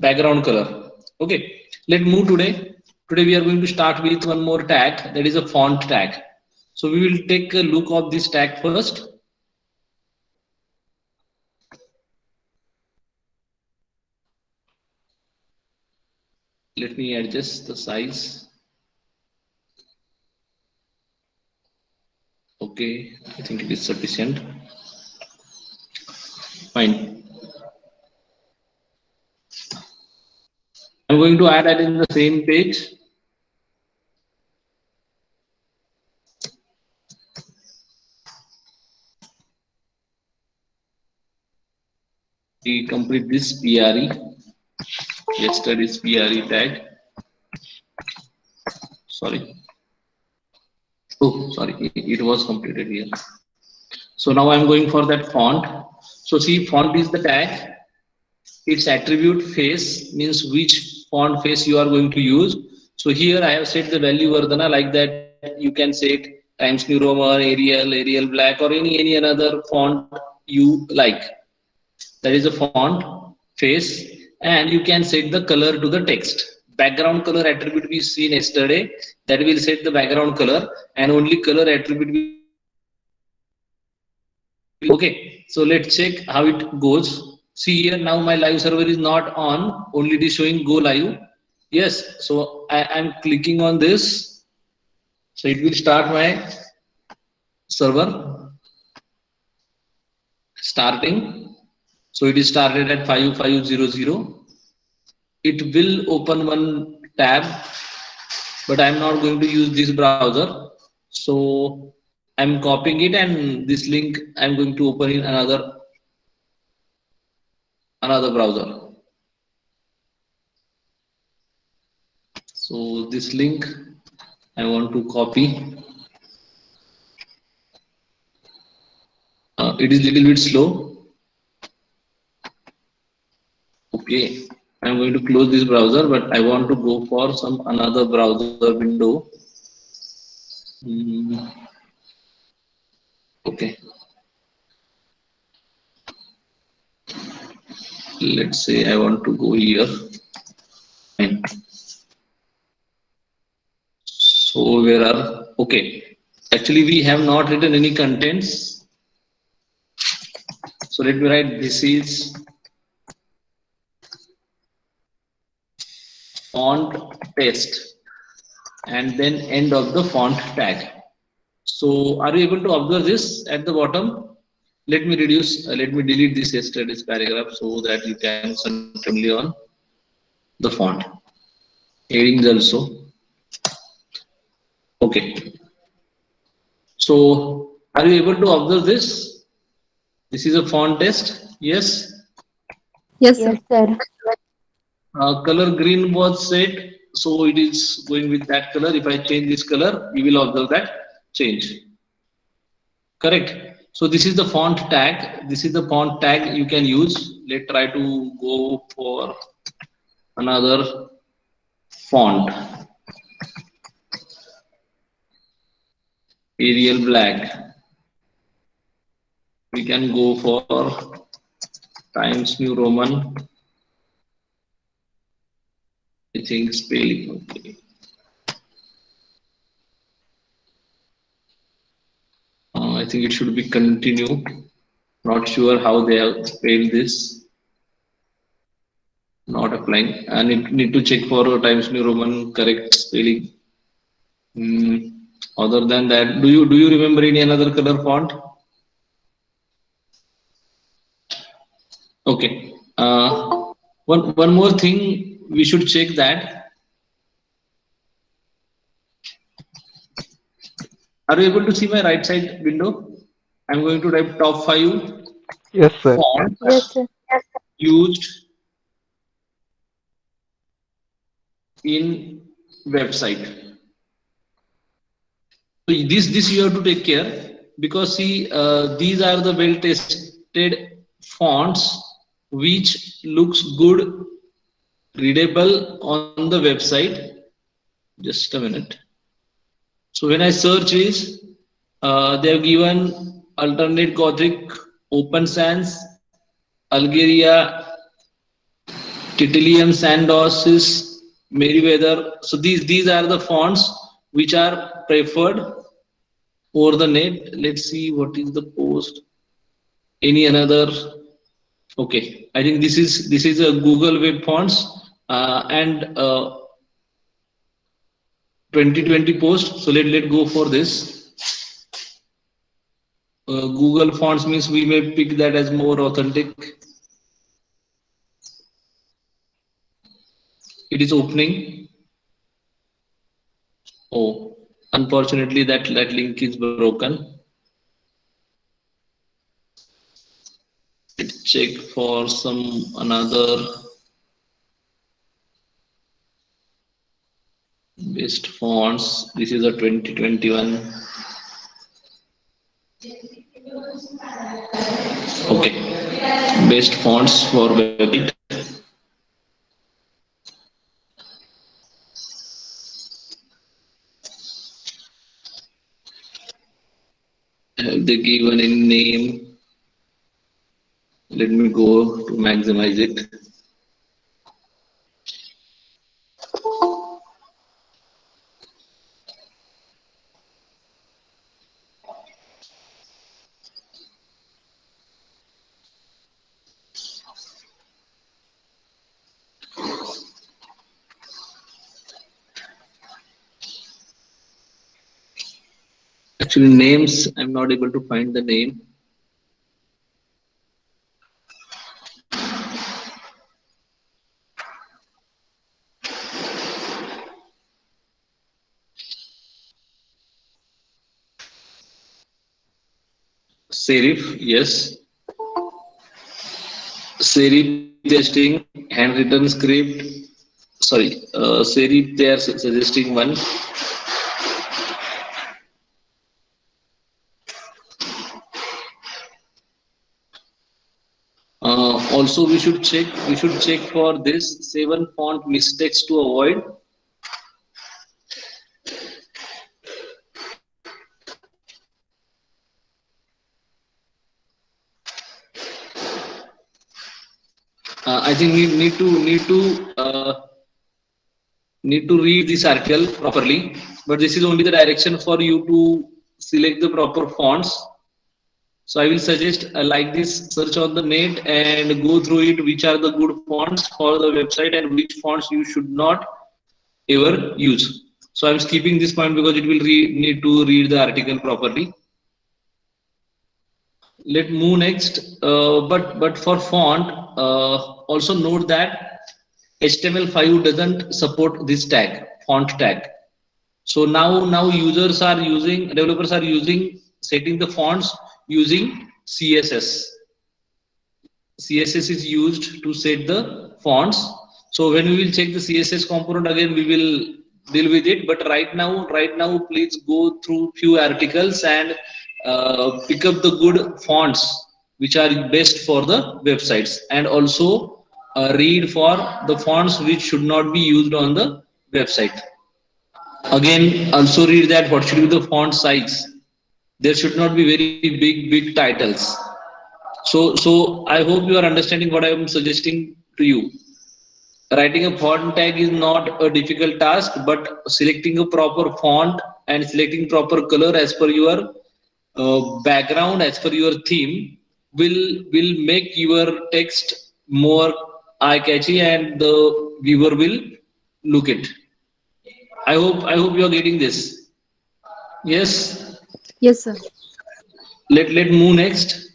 background color. Okay, let's move today. Today we are going to start with one more tag, that is a font tag. So we will take a look of this tag first. Let me adjust the size. Okay, I think it is sufficient. Fine. I'm going to add that in the same page. We complete this PRE, yesterday's PRE tag. Sorry. Oh, sorry, it was completed here. So now I'm going for that font. So see, font is the tag. Its attribute face means which font face you are going to use. So here I have set the value Vardhana like that. You can set Times New Roman, Arial Black, or any another font you like. That is a font face, and you can set the color to the text. Background color attribute we seen yesterday, that will set the background color, and only color attribute will okay. So let's check how it goes. See here, now my live server is not on, only it is showing go live. Yes, so I am clicking on this, so it will start my server starting. So it is started at 5500. It will open one tab, but I'm not going to use this browser. So I'm copying it, and this link I'm going to open in another browser. So this link I want to copy. It is little bit slow. Okay, I'm going to close this browser, but I want to go for some another browser window. Okay, let's say I want to go here. Fine. So where are okay? Actually, we have not written any contents. So let me write this is font test, and then end of the font tag. So are you able to observe this at the bottom? Let me delete this yesterday's paragraph so that you can concentrate only on the font. Headings also. Okay. So are you able to observe this? This is a font test. Yes. Yes, Yes, sir. sir. Color green was set, so it is going with that color. If I change this color, you will observe that change. Correct. So this is the font tag. This is the font tag you can use. Let's try to go for another font. Arial Black. We can go for Times New Roman. I think spelling. Okay. I think it should be continue. Not sure how they have spelled this. Not applying. I need to check for Times New Roman correct spelling. Other than that, do you remember any another color font? Okay. One more thing we should check that. Are you able to see my right side window? I'm going to type top 5 Yes, sir. Yes, fonts sir. used in website. So this you have to take care, because see these are the well tested fonts which looks good, readable on the website. Just a minute. So when I search is they have given alternate Gothic, Open Sans, Algeria, Titanium, Sandosis, Meriwether. So these are the fonts which are preferred over the net. Let's see what is the post. Any another? Okay, I think this is a Google Web Fonts and 2020 post. So let go for this. Google Fonts means we may pick that as more authentic. It is opening. Oh, unfortunately that link is broken. Let's check for some another best fonts. This is a 2021. Okay, best fonts for website. Have they given any name? Let me go to maximize it. Actually, names, I'm not able to find the name. Serif, yes. Serif testing, handwritten script. Sorry, Serif, they are suggesting one. Also, we should check. We should check for this 7 font mistakes to avoid. I think we need to read this article properly. But this is only the direction for you to select the proper fonts. So I will suggest like this, search on the net and go through it. Which are the good fonts for the website and which fonts you should not ever use. So I'm skipping this point because it will need to read the article properly. Let move next. But for font, also note that HTML5 doesn't support this tag, font tag. So now developers are using setting the fonts using CSS. CSS is used to set the fonts. So when we will check the CSS component again, we will deal with it. But right now, please go through few articles and pick up the good fonts which are best for the websites, and also read for the fonts which should not be used on the website. Again, also read that what should be the font size. There should not be very big titles. So I hope you are understanding what I am suggesting to you. Writing a font tag is not a difficult task, but selecting a proper font and selecting proper color as per your background, as per your theme, will make your text more eye catchy and the viewer will look it. I hope you are getting this. Yes. Yes, sir. Let move next.